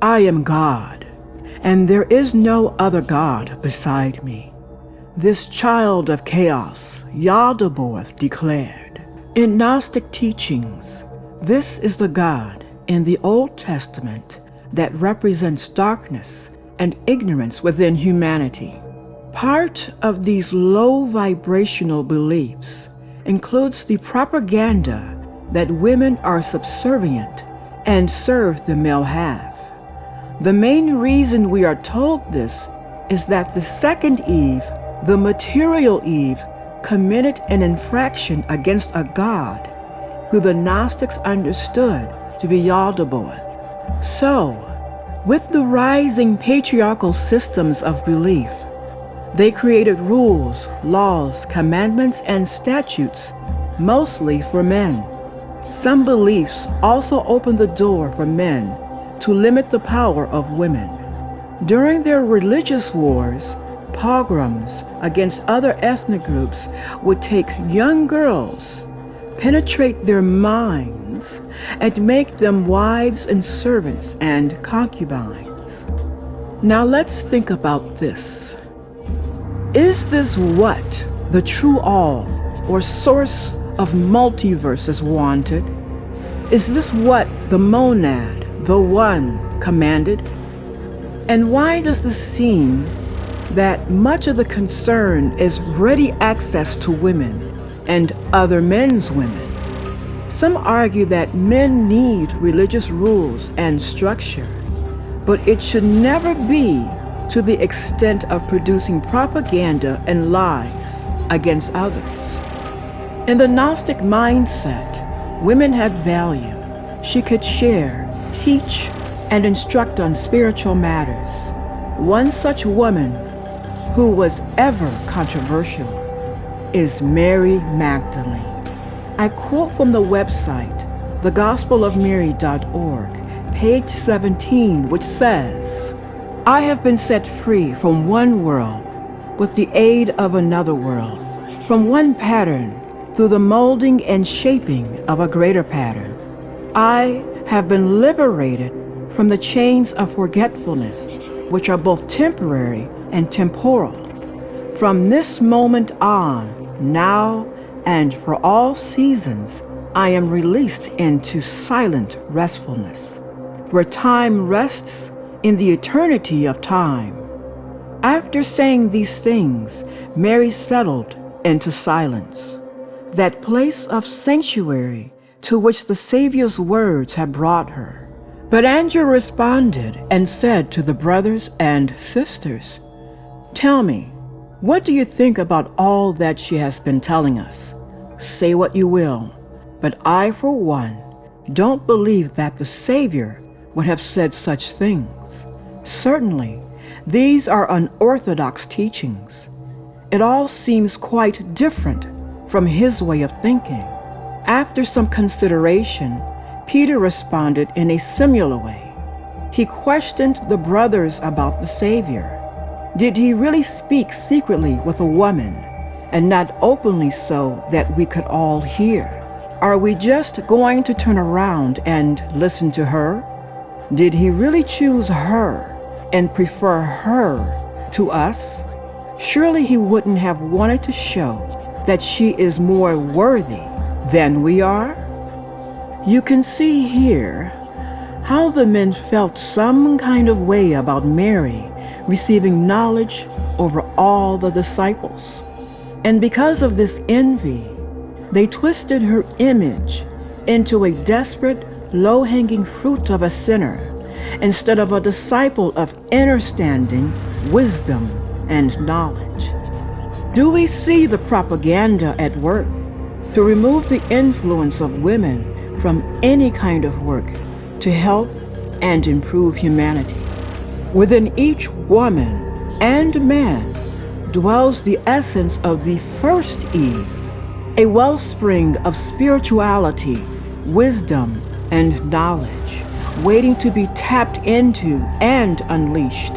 I am God, and there is no other God beside me. This child of chaos, YALDABOATH, declared. In Gnostic teachings, this is the God in the Old Testament that represents darkness and ignorance within humanity. Part of these low vibrational beliefs includes the propaganda that women are subservient and serve the male half. The main reason we are told this is that the second Eve, the material Eve, committed an infraction against a God who the Gnostics understood to be YALDABOATH. So, with the rising patriarchal systems of belief, they created rules, laws, commandments, and statutes, mostly for men. Some beliefs also opened the door for men to limit the power of women. During their religious wars, pogroms against other ethnic groups would take young girls, penetrate their minds, and make them wives and servants and concubines. Now let's think about this. Is this what the true all or source of multiverses wanted? Is this what the monad, the one, commanded? And why does this seem that much of the concern is ready access to women and other men's women? Some argue that men need religious rules and structure, but it should never be to the extent of producing propaganda and lies against others. In the Gnostic mindset, women had value. She could share, teach, and instruct on spiritual matters. One such woman who was ever controversial is Mary Magdalene. I quote from the website, thegospelofmary.org, page 17, which says, "I have been set free from one world with the aid of another world, from one pattern through the molding and shaping of a greater pattern. I have been liberated from the chains of forgetfulness, which are both temporary and temporal. From this moment on, now and for all seasons, I am released into silent restfulness, where time rests in the eternity of time." After saying these things, Mary settled into silence, that place of sanctuary to which the Savior's words had brought her. But Andrew responded and said to the brothers and sisters, "Tell me, what do you think about all that she has been telling us? Say what you will, but I, for one, don't believe that the Savior would have said such things. Certainly, these are unorthodox teachings. It all seems quite different from his way of thinking." After some consideration, Peter responded in a similar way. He questioned the brothers about the Savior. Did he really speak secretly with a woman, and not openly so that we could all hear? Are we just going to turn around and listen to her? Did he really choose her and prefer her to us? Surely he wouldn't have wanted to show that she is more worthy than we are? You can see here how the men felt some kind of way about Mary receiving knowledge over all the disciples. And because of this envy, they twisted her image into a desperate, low-hanging fruit of a sinner instead of a disciple of understanding, wisdom, and knowledge. Do we see the propaganda at work to remove the influence of women from any kind of work to help and improve humanity? Within each woman and man dwells the essence of the first Eve, a wellspring of spirituality, wisdom, and knowledge, waiting to be tapped into and unleashed.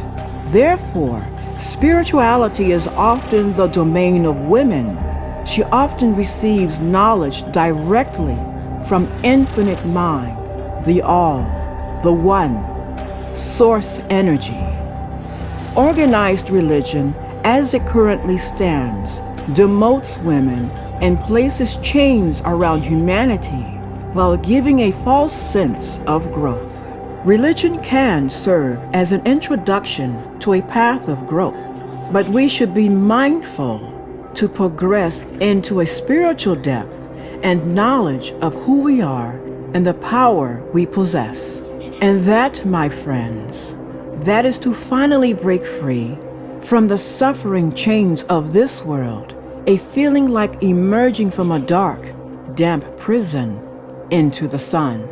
Therefore, spirituality is often the domain of women. She often receives knowledge directly from infinite mind, the all, the one, source energy. Organized religion, as it currently stands, demotes women and places chains around humanity while giving a false sense of growth. Religion can serve as an introduction to a path of growth, but we should be mindful to progress into a spiritual depth and knowledge of who we are and the power we possess. And that, my friends, that is to finally break free from the suffering chains of this world, a feeling like emerging from a dark, damp prison into the sun.